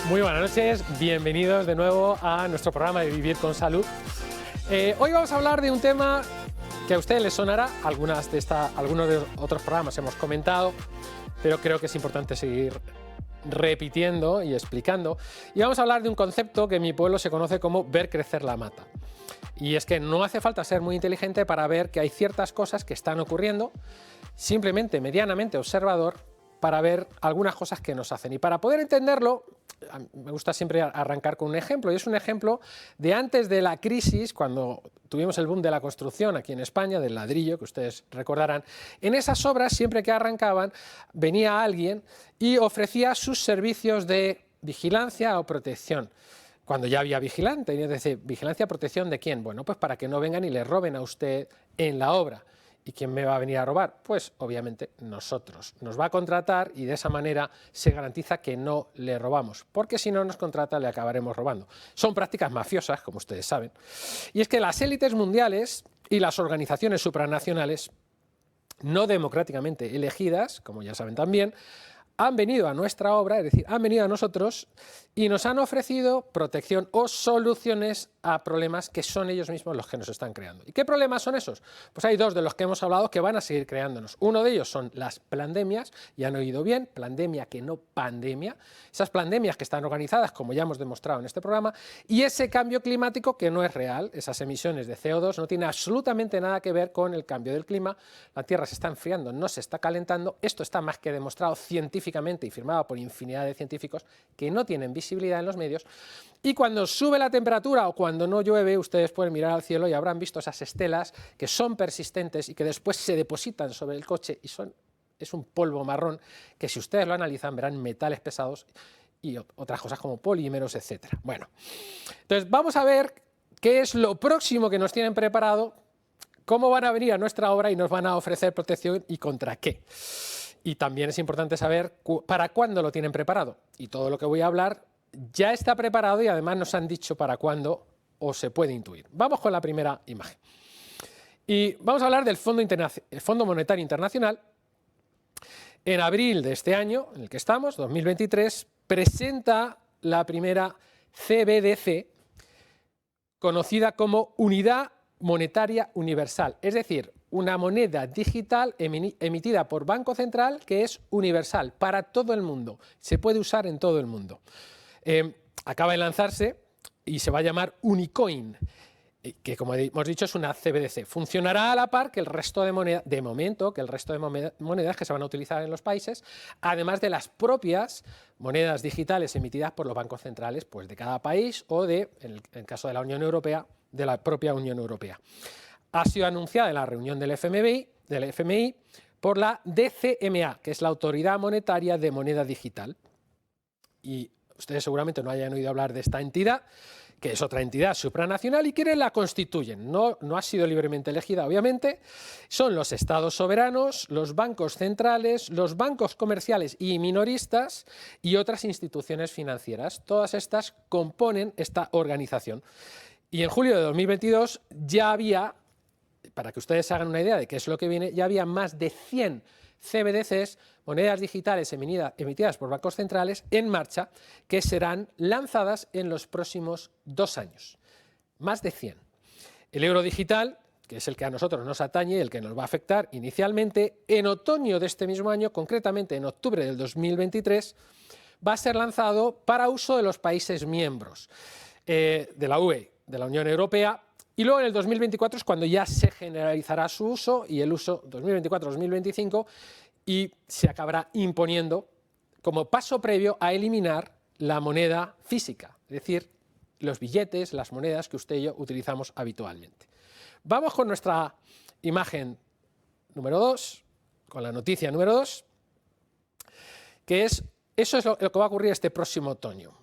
Muy buenas noches, bienvenidos de nuevo a nuestro programa de Vivir con Salud. Hoy vamos a hablar de un tema que a ustedes les sonará, algunos de otros programas hemos comentado, pero creo que es importante seguir repitiendo y explicando. Y vamos a hablar de un concepto que en mi pueblo se conoce como ver crecer la mata. Y es que no hace falta ser muy inteligente para ver que hay ciertas cosas que están ocurriendo, simplemente medianamente observador, para ver algunas cosas que nos hacen. Y para poder entenderlo, me gusta siempre arrancar con un ejemplo, y es un ejemplo de antes de la crisis, cuando tuvimos el boom de la construcción aquí en España, del ladrillo, que ustedes recordarán. En esas obras, siempre que arrancaban, venía alguien y ofrecía sus servicios de vigilancia o protección. Cuando ya había vigilante, es decir, ¿vigilancia, protección de quién? Bueno, pues para que no vengan y le roben a usted en la obra. ¿Y quién me va a venir a robar? Pues obviamente nosotros. Nos va a contratar y de esa manera se garantiza que no le robamos, porque si no nos contrata le acabaremos robando. Son prácticas mafiosas, como ustedes saben. Y es que las élites mundiales y las organizaciones supranacionales, no democráticamente elegidas, como ya saben también, han venido a nuestra obra, es decir, han venido a nosotros y nos han ofrecido protección o soluciones a problemas que son ellos mismos los que nos están creando. ¿Y qué problemas son esos? Pues hay dos de los que hemos hablado que van a seguir creándonos. Uno de ellos son las pandemias, ya han oído bien, pandemia que no pandemia, esas pandemias que están organizadas, como ya hemos demostrado en este programa, y ese cambio climático que no es real, esas emisiones de CO2 no tienen absolutamente nada que ver con el cambio del clima, la Tierra se está enfriando, no se está calentando, esto está más que demostrado científicamente y firmado por infinidad de científicos que no tienen visibilidad en los medios, y cuando sube la temperatura o cuando no llueve, ustedes pueden mirar al cielo y habrán visto esas estelas que son persistentes y que después se depositan sobre el coche y es un polvo marrón que si ustedes lo analizan verán metales pesados y otras cosas como polímeros, etc. Bueno, entonces vamos a ver qué es lo próximo que nos tienen preparado, cómo van a venir a nuestra obra y nos van a ofrecer protección y contra qué. Y también es importante saber para cuándo lo tienen preparado. Y todo lo que voy a hablar ya está preparado y además nos han dicho para cuándo o se puede intuir. Vamos con la primera imagen. Y vamos a hablar del Fondo Monetario Internacional. En abril de este año, en el que estamos, 2023, presenta la primera CBDC, conocida como Unidad Monetaria Universal, es decir, una moneda digital emitida por Banco Central que es universal para todo el mundo, se puede usar en todo el mundo. Acaba de lanzarse y se va a llamar Unicoin, que como hemos dicho es una CBDC. Funcionará a la par que el resto de monedas, de momento, que el resto de monedas que se van a utilizar en los países, además de las propias monedas digitales emitidas por los bancos centrales pues, de cada país o en el caso de la Unión Europea, de la propia Unión Europea. Ha sido anunciada en la reunión del FMI por la DCMA, que es la Autoridad Monetaria de Moneda Digital. Y ustedes seguramente no hayan oído hablar de esta entidad, que es otra entidad supranacional y quienes la constituyen. No ha sido libremente elegida, obviamente. Son los estados soberanos, los bancos centrales, los bancos comerciales y minoristas y otras instituciones financieras. Todas estas componen esta organización. Y en julio de 2022 ya había, para que ustedes hagan una idea de qué es lo que viene, ya había más de 100 CBDCs, monedas digitales emitidas por bancos centrales, en marcha, que serán lanzadas en los próximos 2 años. Más de 100. El euro digital, que es el que a nosotros nos atañe, el que nos va a afectar inicialmente, en otoño de este mismo año, concretamente en octubre del 2023, va a ser lanzado para uso de los países miembros de la UE, de la Unión Europea, y luego en el 2024 es cuando ya se generalizará su uso y el uso 2024-2025 y se acabará imponiendo como paso previo a eliminar la moneda física, es decir, los billetes, las monedas que usted y yo utilizamos habitualmente. Vamos con nuestra imagen número 2, con la noticia número 2, que eso es lo que va a ocurrir este próximo otoño.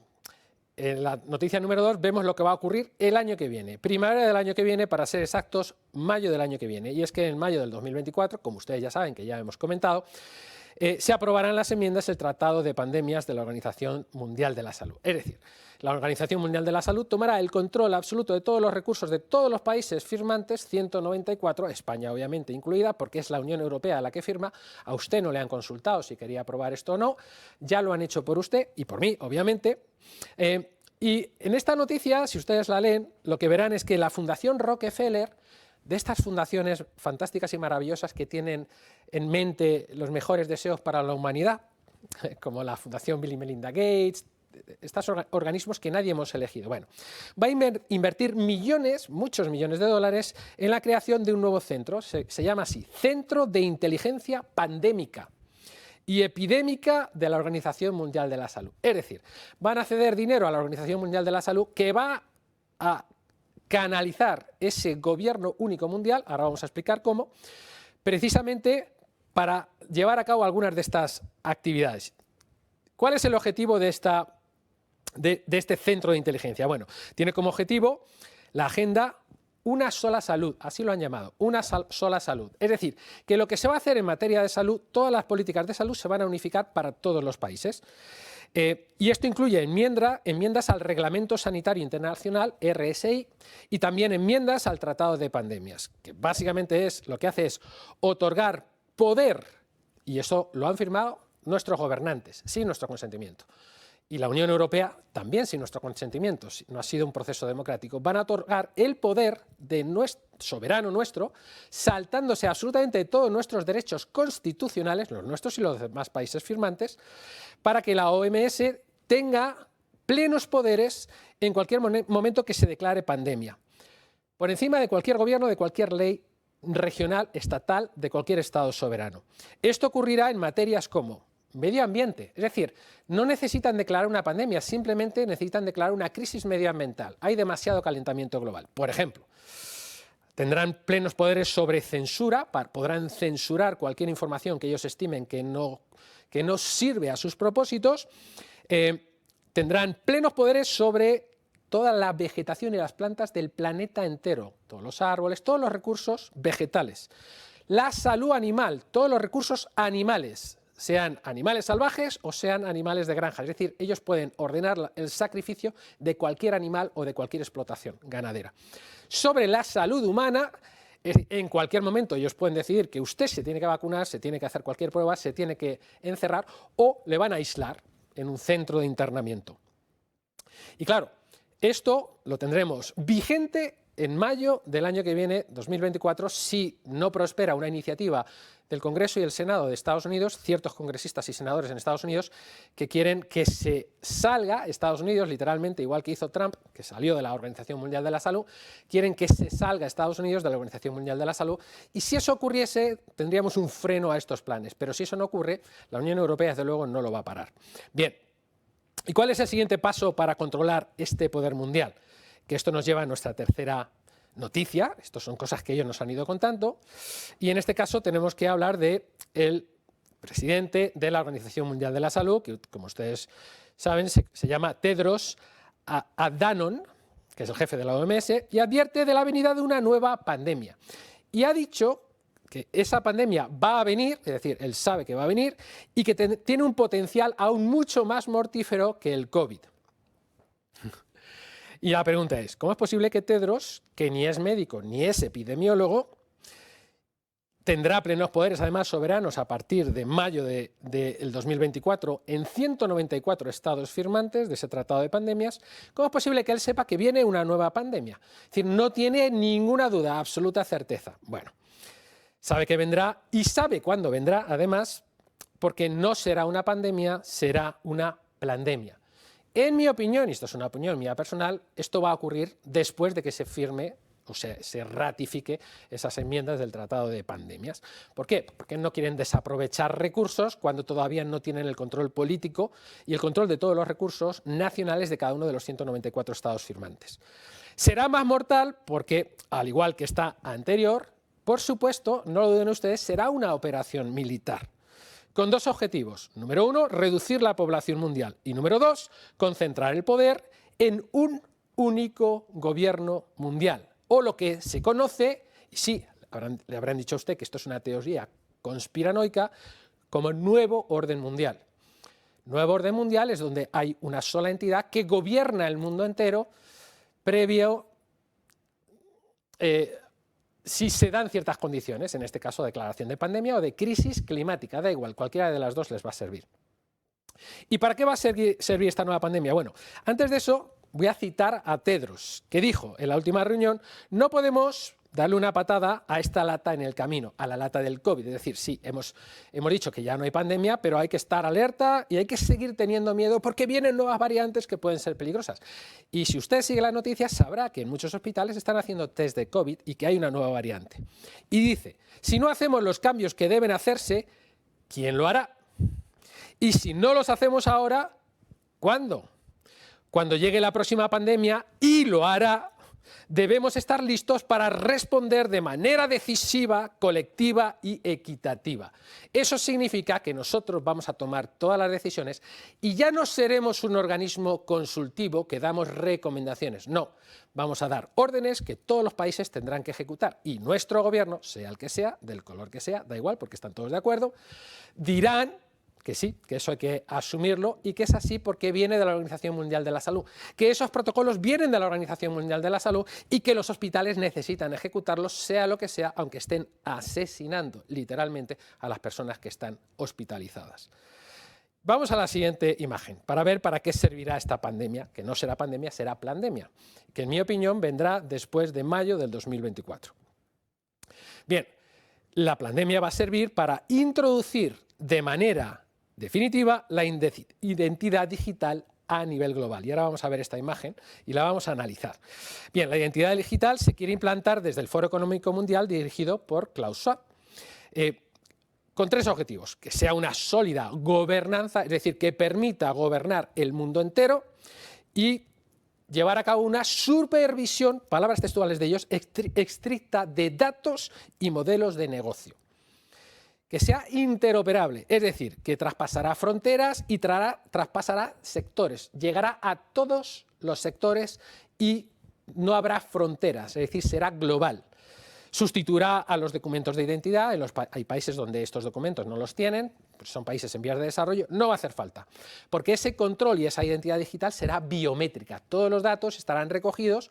En la noticia número 2 vemos lo que va a ocurrir el año que viene, primavera del año que viene, para ser exactos, mayo del año que viene. Y es que en mayo del 2024, como ustedes ya saben, que ya hemos comentado, se aprobarán las enmiendas del Tratado de Pandemias de la Organización Mundial de la Salud. Es decir, la Organización Mundial de la Salud tomará el control absoluto de todos los recursos de todos los países firmantes, 194, España obviamente incluida, porque es la Unión Europea la que firma. A usted no le han consultado si quería aprobar esto o no, ya lo han hecho por usted y por mí, obviamente. Y en esta noticia, si ustedes la leen, lo que verán es que la Fundación Rockefeller, de estas fundaciones fantásticas y maravillosas que tienen en mente los mejores deseos para la humanidad, como la Fundación Bill y Melinda Gates, estos organismos que nadie hemos elegido. Bueno, va a invertir millones, muchos millones de dólares en la creación de un nuevo centro, se llama así, Centro de Inteligencia Pandémica y Epidémica de la Organización Mundial de la Salud. Es decir, van a ceder dinero a la Organización Mundial de la Salud que va a canalizar ese gobierno único mundial, ahora vamos a explicar cómo, precisamente para llevar a cabo algunas de estas actividades. ¿Cuál es el objetivo de este centro de inteligencia? Bueno, tiene como objetivo la agenda Una sola salud, así lo han llamado, una sola salud. Es decir, que lo que se va a hacer en materia de salud, todas las políticas de salud se van a unificar para todos los países. Y esto incluye enmiendas al Reglamento Sanitario Internacional, RSI, y también enmiendas al Tratado de Pandemias, que básicamente lo que hace es otorgar poder, y eso lo han firmado nuestros gobernantes, sin nuestro consentimiento. Y la Unión Europea también sin nuestro consentimiento, no ha sido un proceso democrático, van a otorgar el poder soberano nuestro, saltándose absolutamente todos nuestros derechos constitucionales, los nuestros y los demás países firmantes, para que la OMS tenga plenos poderes en cualquier momento que se declare pandemia, por encima de cualquier gobierno, de cualquier ley regional, estatal, de cualquier Estado soberano. Esto ocurrirá en materias como medio ambiente, es decir, no necesitan declarar una pandemia, simplemente necesitan declarar una crisis medioambiental. Hay demasiado calentamiento global. Por ejemplo, tendrán plenos poderes sobre censura, podrán censurar cualquier información que ellos estimen que no sirve a sus propósitos, tendrán plenos poderes sobre toda la vegetación y las plantas del planeta entero, todos los árboles, todos los recursos vegetales. La salud animal, todos los recursos animales, sean animales salvajes o sean animales de granja. Es decir, ellos pueden ordenar el sacrificio de cualquier animal o de cualquier explotación ganadera. Sobre la salud humana, en cualquier momento ellos pueden decidir que usted se tiene que vacunar, se tiene que hacer cualquier prueba, se tiene que encerrar o le van a aislar en un centro de internamiento. Y claro, esto lo tendremos vigente en mayo del año que viene, 2024, si no prospera una iniciativa del Congreso y el Senado de Estados Unidos, ciertos congresistas y senadores en Estados Unidos que quieren que se salga Estados Unidos, literalmente, igual que hizo Trump, que salió de la Organización Mundial de la Salud, quieren que se salga Estados Unidos de la Organización Mundial de la Salud, y si eso ocurriese, tendríamos un freno a estos planes, pero si eso no ocurre, la Unión Europea, desde luego, no lo va a parar. Bien, ¿y cuál es el siguiente paso para controlar este poder mundial? Que esto nos lleva a nuestra tercera noticia. Estas son cosas que ellos nos han ido contando, y en este caso tenemos que hablar del presidente de la Organización Mundial de la Salud, que como ustedes saben se llama Tedros Adhanom, que es el jefe de la OMS, y advierte de la venida de una nueva pandemia. Y ha dicho que esa pandemia va a venir, es decir, él sabe que va a venir, y que tiene un potencial aún mucho más mortífero que el COVID. Y la pregunta es, ¿cómo es posible que Tedros, que ni es médico ni es epidemiólogo, tendrá plenos poderes, además soberanos, a partir de mayo del 2024 en 194 estados firmantes de ese tratado de pandemias? ¿Cómo es posible que él sepa que viene una nueva pandemia? Es decir, no tiene ninguna duda, absoluta certeza. Bueno, sabe que vendrá y sabe cuándo vendrá, además, porque no será una pandemia, será una plandemia. En mi opinión, y esto es una opinión mía personal, esto va a ocurrir después de que se firme o se ratifique esas enmiendas del Tratado de Pandemias. ¿Por qué? Porque no quieren desaprovechar recursos cuando todavía no tienen el control político y el control de todos los recursos nacionales de cada uno de los 194 estados firmantes. Será más mortal porque, al igual que esta anterior, por supuesto, no lo duden ustedes, será una operación militar, con dos objetivos. Número uno, reducir la población mundial. Y número dos, concentrar el poder en un único gobierno mundial. O lo que se conoce, y sí, le habrán dicho a usted que esto es una teoría conspiranoica, como nuevo orden mundial. Nuevo orden mundial es donde hay una sola entidad que gobierna el mundo entero previo, si se dan ciertas condiciones, en este caso declaración de pandemia o de crisis climática, da igual, cualquiera de las dos les va a servir. ¿Y para qué va a servir esta nueva pandemia? Bueno, antes de eso voy a citar a Tedros, que dijo en la última reunión: no podemos darle una patada a esta lata en el camino, a la lata del COVID. Es decir, sí, hemos dicho que ya no hay pandemia, pero hay que estar alerta y hay que seguir teniendo miedo porque vienen nuevas variantes que pueden ser peligrosas. Y si usted sigue las noticias, sabrá que en muchos hospitales están haciendo test de COVID y que hay una nueva variante. Y dice, si no hacemos los cambios que deben hacerse, ¿quién lo hará? Y si no los hacemos ahora, ¿cuándo? Cuando llegue la próxima pandemia, y lo hará, debemos estar listos para responder de manera decisiva, colectiva y equitativa. Eso significa que nosotros vamos a tomar todas las decisiones y ya no seremos un organismo consultivo que damos recomendaciones. No, vamos a dar órdenes que todos los países tendrán que ejecutar y nuestro gobierno, sea el que sea, del color que sea, da igual porque están todos de acuerdo, dirán que sí, que eso hay que asumirlo y que es así porque viene de la Organización Mundial de la Salud, que esos protocolos vienen de la Organización Mundial de la Salud y que los hospitales necesitan ejecutarlos, sea lo que sea, aunque estén asesinando literalmente a las personas que están hospitalizadas. Vamos a la siguiente imagen para ver para qué servirá esta pandemia, que no será pandemia, será plandemia, que en mi opinión vendrá después de mayo del 2024. Bien, la pandemia va a servir para introducir de manera definitiva la identidad digital a nivel global. Y ahora vamos a ver esta imagen y la vamos a analizar. Bien, la identidad digital se quiere implantar desde el Foro Económico Mundial dirigido por Klaus Schwab, con tres objetivos: que sea una sólida gobernanza, es decir, que permita gobernar el mundo entero, y llevar a cabo una supervisión, palabras textuales de ellos, estricta de datos y modelos de negocio. Que sea interoperable, es decir, que traspasará fronteras y traspasará sectores, llegará a todos los sectores y no habrá fronteras, es decir, será global. Sustituirá a los documentos de identidad, hay países donde estos documentos no los tienen, pues son países en vías de desarrollo, no va a hacer falta, porque ese control y esa identidad digital será biométrica, todos los datos estarán recogidos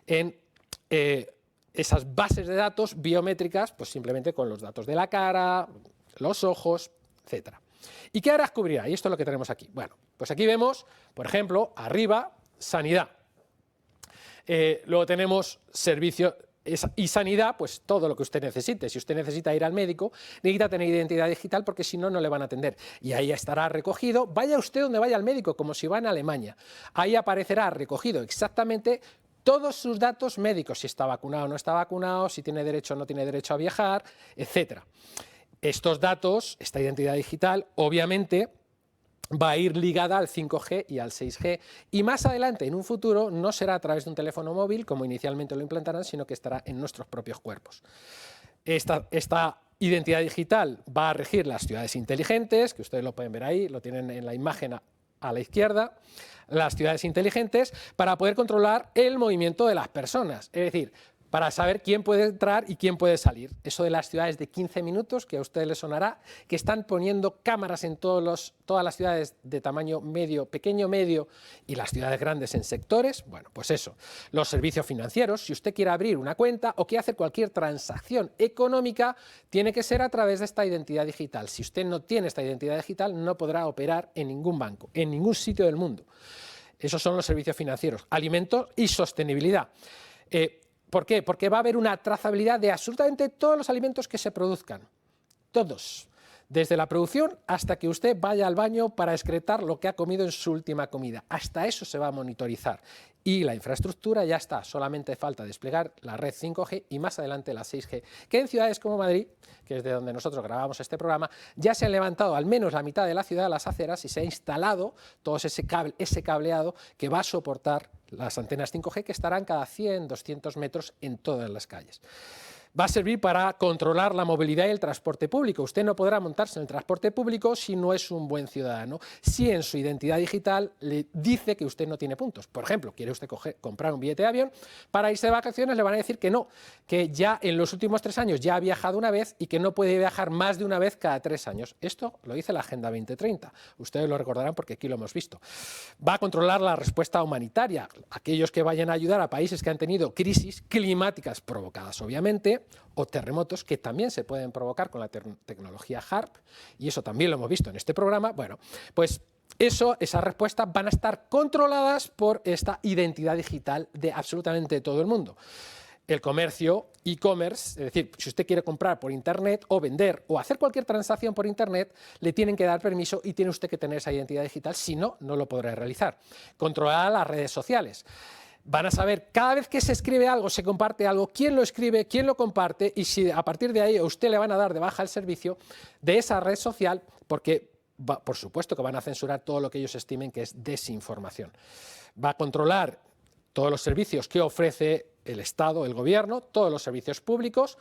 en esas bases de datos biométricas, pues simplemente con los datos de la cara, los ojos, etc. ¿Y qué ahora cubrirá? Y esto es lo que tenemos aquí. Bueno, pues aquí vemos, por ejemplo, arriba, sanidad. Luego tenemos servicios y sanidad, pues todo lo que usted necesite. Si usted necesita ir al médico, necesita tener identidad digital porque si no, no le van a atender. Y ahí estará recogido, vaya usted donde vaya al médico, como si va en Alemania. Ahí aparecerá recogido exactamente todos sus datos médicos, si está vacunado o no está vacunado, si tiene derecho o no tiene derecho a viajar, etc. Estos datos, esta identidad digital, obviamente va a ir ligada al 5G y al 6G, y más adelante, en un futuro, no será a través de un teléfono móvil, como inicialmente lo implantarán, sino que estará en nuestros propios cuerpos. Esta identidad digital va a regir las ciudades inteligentes, que ustedes lo pueden ver ahí, lo tienen en la imagen a la izquierda, las ciudades inteligentes, para poder controlar el movimiento de las personas, es decir, para saber quién puede entrar y quién puede salir. Eso de las ciudades de 15 minutos, que a ustedes les sonará, que están poniendo cámaras en todas las ciudades de tamaño medio, pequeño, medio, y las ciudades grandes en sectores. Bueno, pues eso. Los servicios financieros, si usted quiere abrir una cuenta o quiere hacer cualquier transacción económica, tiene que ser a través de esta identidad digital. Si usted no tiene esta identidad digital, no podrá operar en ningún banco, en ningún sitio del mundo. Esos son los servicios financieros. Alimentos y sostenibilidad. ¿Por qué? Porque va a haber una trazabilidad de absolutamente todos los alimentos que se produzcan. Todos. Desde la producción hasta que usted vaya al baño para excretar lo que ha comido en su última comida. Hasta eso se va a monitorizar. Y la infraestructura ya está. Solamente falta desplegar la red 5G y más adelante la 6G. Que en ciudades como Madrid, que es de donde nosotros grabamos este programa, ya se han levantado al menos la mitad de la ciudad, las aceras, y se ha instalado todo ese cableado que va a soportar las antenas 5G, que estarán cada 100, 200 metros en todas las calles. Va a servir para controlar la movilidad y el transporte público. Usted no podrá montarse en el transporte público si no es un buen ciudadano, si en su identidad digital le dice que usted no tiene puntos. Por ejemplo, quiere usted comprar un billete de avión para irse de vacaciones, le van a decir que no, que ya en los últimos 3 años ya ha viajado una vez y que no puede viajar más de una vez cada 3 años. Esto lo dice la Agenda 2030. Ustedes lo recordarán porque aquí lo hemos visto. Va a controlar la respuesta humanitaria. Aquellos que vayan a ayudar a países que han tenido crisis climáticas provocadas, obviamente, o terremotos que también se pueden provocar con la tecnología HARP, y eso también lo hemos visto en este programa. Bueno, pues esas respuestas van a estar controladas por esta identidad digital de absolutamente todo el mundo. El comercio, e-commerce, es decir, si usted quiere comprar por Internet o vender o hacer cualquier transacción por Internet, le tienen que dar permiso y tiene usted que tener esa identidad digital, si no, no lo podrá realizar. Controlar las redes sociales. Van a saber cada vez que se escribe algo, se comparte algo, quién lo escribe, quién lo comparte y si a partir de ahí a usted le van a dar de baja el servicio de esa red social, porque por supuesto que van a censurar todo lo que ellos estimen que es desinformación. Va a controlar todos los servicios que ofrece el Estado, el gobierno, todos los servicios públicos,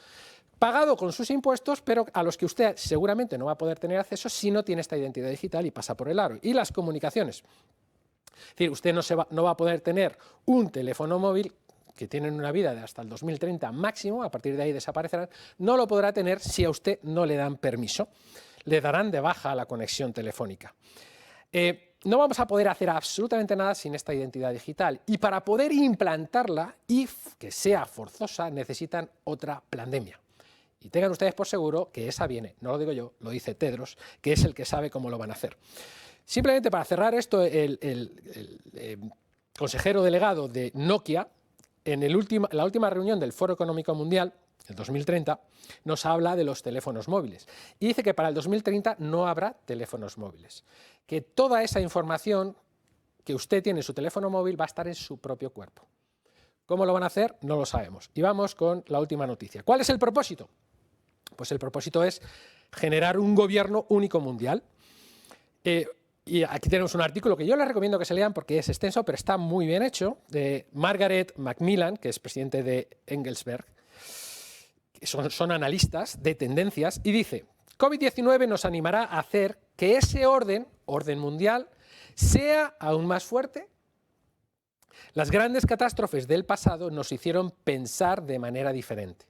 pagado con sus impuestos, pero a los que usted seguramente no va a poder tener acceso si no tiene esta identidad digital y pasa por el aro. Y las comunicaciones. Es decir, usted no va a poder tener un teléfono móvil, que tienen una vida de hasta el 2030 máximo, a partir de ahí desaparecerán, no lo podrá tener si a usted no le dan permiso. Le darán de baja la conexión telefónica. No vamos a poder hacer absolutamente nada sin esta identidad digital. Y para poder implantarla y que sea forzosa, necesitan otra pandemia. Y tengan ustedes por seguro que esa viene, no lo digo yo, lo dice Tedros, que es el que sabe cómo lo van a hacer. Simplemente para cerrar esto, el consejero delegado de Nokia, en la última reunión del Foro Económico Mundial, el 2030, nos habla de los teléfonos móviles. Y dice que para el 2030 no habrá teléfonos móviles. Que toda esa información que usted tiene en su teléfono móvil va a estar en su propio cuerpo. ¿Cómo lo van a hacer? No lo sabemos. Y vamos con la última noticia. ¿Cuál es el propósito? Pues el propósito es generar un gobierno único mundial. Y aquí tenemos un artículo que yo les recomiendo que se lean porque es extenso, pero está muy bien hecho, de Margaret Macmillan, que es presidente de Engelsberg. Son analistas de tendencias, y dice: COVID-19 nos animará a hacer que ese orden mundial, sea aún más fuerte. Las grandes catástrofes del pasado nos hicieron pensar de manera diferente.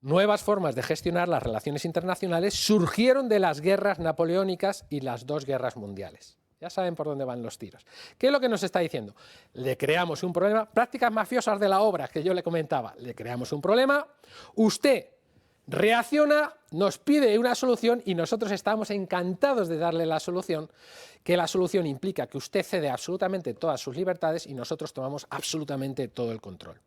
Nuevas formas de gestionar las relaciones internacionales surgieron de las guerras napoleónicas y las 2 guerras mundiales. Ya saben por dónde van los tiros. ¿Qué es lo que nos está diciendo? Le creamos un problema, prácticas mafiosas de la obra que yo le comentaba. Le creamos un problema, usted reacciona, nos pide una solución y nosotros estamos encantados de darle la solución, que la solución implica que usted cede absolutamente todas sus libertades y nosotros tomamos absolutamente todo el control.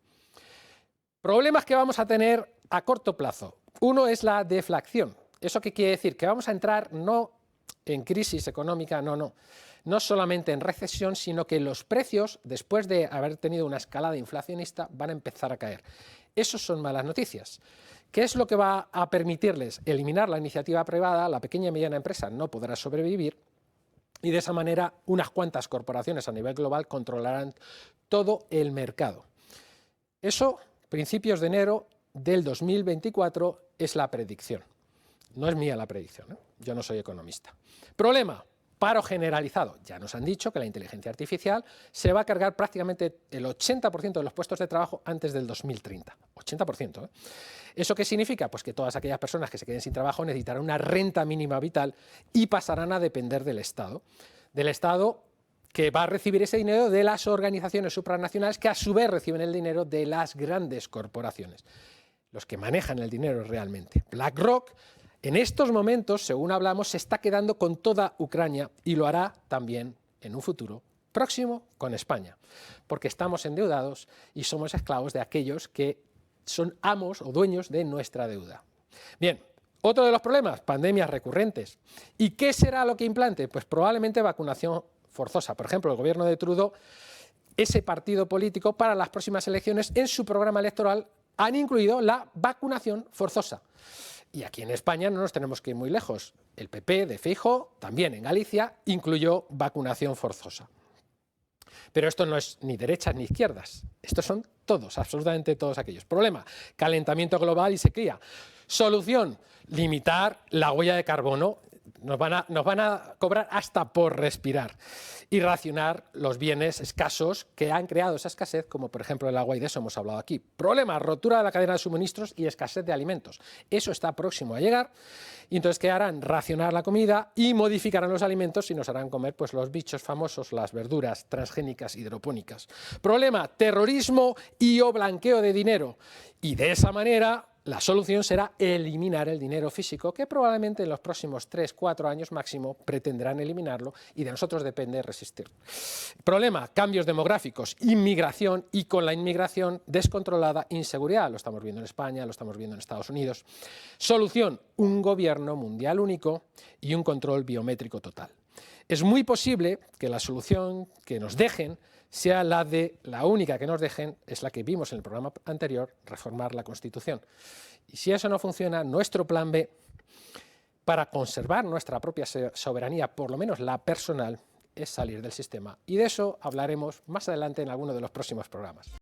Problemas que vamos a tener a corto plazo. Uno es la deflación. ¿Eso qué quiere decir? Que vamos a entrar no en crisis económica, no solamente en recesión, sino que los precios, después de haber tenido una escalada inflacionista, van a empezar a caer. Eso son malas noticias. ¿Qué es lo que va a permitirles? Eliminar la iniciativa privada, la pequeña y mediana empresa no podrá sobrevivir y de esa manera unas cuantas corporaciones a nivel global controlarán todo el mercado. Eso, principios de enero del 2024, es la predicción. No es mía la predicción, ¿eh? Yo no soy economista. Problema, paro generalizado. Ya nos han dicho que la inteligencia artificial se va a cargar prácticamente el 80% de los puestos de trabajo antes del 2030. 80%, ¿eh? ¿Eso qué significa? Pues que todas aquellas personas que se queden sin trabajo necesitarán una renta mínima vital y pasarán a depender del Estado. Del Estado que va a recibir ese dinero de las organizaciones supranacionales que a su vez reciben el dinero de las grandes corporaciones. Los que manejan el dinero realmente. BlackRock, en estos momentos, según hablamos, se está quedando con toda Ucrania y lo hará también en un futuro próximo con España, porque estamos endeudados y somos esclavos de aquellos que son amos o dueños de nuestra deuda. Bien, otro de los problemas, pandemias recurrentes. ¿Y qué será lo que implante? Pues probablemente vacunación forzosa. Por ejemplo, el gobierno de Trudeau, ese partido político, para las próximas elecciones, en su programa electoral han incluido la vacunación forzosa. Y aquí en España no nos tenemos que ir muy lejos. El PP de Feijóo, también en Galicia, incluyó vacunación forzosa. Pero esto no es ni derechas ni izquierdas, estos son todos, absolutamente todos aquellos. Problema, calentamiento global y sequía. Solución, limitar la huella de carbono. Nos van a cobrar hasta por respirar y racionar los bienes escasos que han creado esa escasez, como por ejemplo el agua, y de eso hemos hablado aquí. Problema, rotura de la cadena de suministros y escasez de alimentos. Eso está próximo a llegar y entonces ¿qué harán? Racionar la comida y modificarán los alimentos y nos harán comer pues, los bichos famosos, las verduras transgénicas hidropónicas. Problema, terrorismo y o blanqueo de dinero. Y de esa manera la solución será eliminar el dinero físico, que probablemente en los próximos 3-4 años máximo pretenderán eliminarlo y de nosotros depende resistir. Problema, cambios demográficos, inmigración y con la inmigración descontrolada, inseguridad. Lo estamos viendo en España, lo estamos viendo en Estados Unidos. Solución, un gobierno mundial único y un control biométrico total. Es muy posible que la solución que nos dejen sea la única que nos dejen, es la que vimos en el programa anterior, reformar la Constitución. Y si eso no funciona, nuestro plan B, para conservar nuestra propia soberanía, por lo menos la personal, es salir del sistema. Y de eso hablaremos más adelante en alguno de los próximos programas.